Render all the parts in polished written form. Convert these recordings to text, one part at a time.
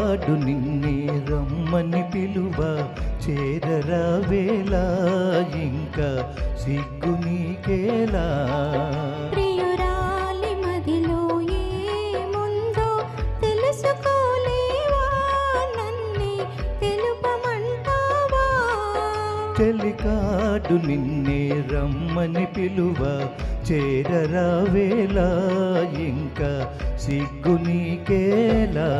చెలికాడు నిన్నే రమ్మని పిలువ చేరరావేలా ఇంకా సిగ్గు నీకేలా ప్రియురాలి మదిలో ఏముందో తెలుసుకోలేవా నన్నే తెలుపమంటావా చెలికాడు నిన్నే రమ్మని పిలువ చేరరావేలా ఇంకా సిగ్గు నీకేలా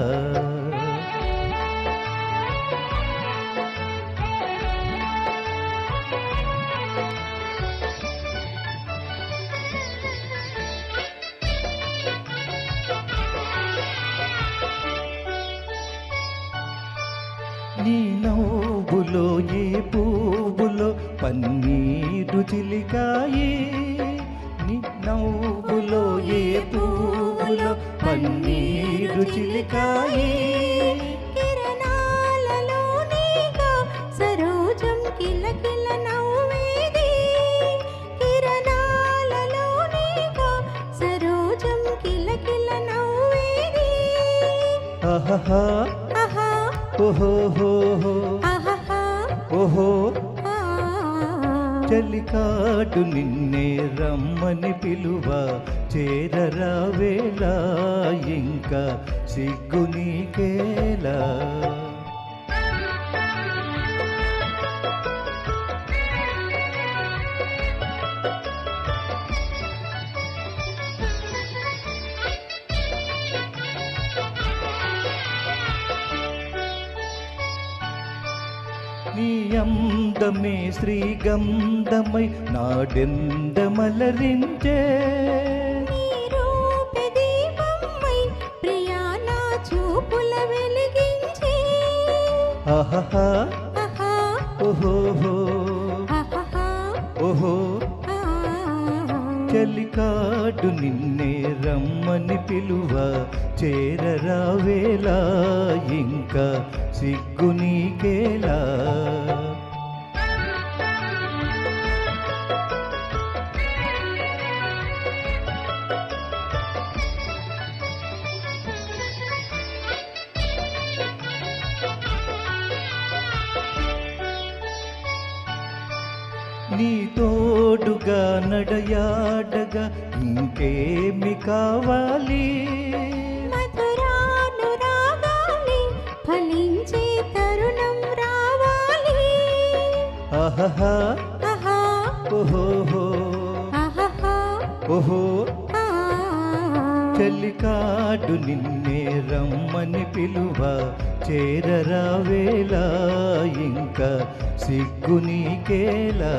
నీ నవ్వులో ఏ పువ్వులో పన్నీరు చిలికాయి నీ నవ్వులో ఏ పువ్వులో పన్నీరు చిలికాయి కిరణాలలో నీగా సరోజం కిలకిల నవ్వేది కిరణాలలో నీగా సరోజం కిలకిల నవ్వేది ఆహా ఆహా ఓహో ఆహా ఓహో ఆ చెలికాడు నిన్నే రమ్మని పిలువ చేరరావేలా ఇంకా సిగ్గు నీకేలా నీ అందమే శ్రీగంధమై నాడెందమలరించే నీ రూపే దీపమై ప్రియా నా చూపుల వెలిగించే ఆహా ఆహా ఓహో ఆహా ఓహో ఆ చెలికాడు నిన్నే రమ్మని పిలువ చేరరావేలా ఇంకా సిగ్గు నీకేలా నీ తోడుగా నడయాడగా ఇంకేమి కావాలి మధురానురాగాలి ఫలించే తరుణం రావాలి ఆహా ఆహా ఓహో ఆహా ఓహో ఆ చెలికాడు నిన్నే రమ్మని పిలువ చేరరావేలా ఇంకా సిగ్గు నీకేలా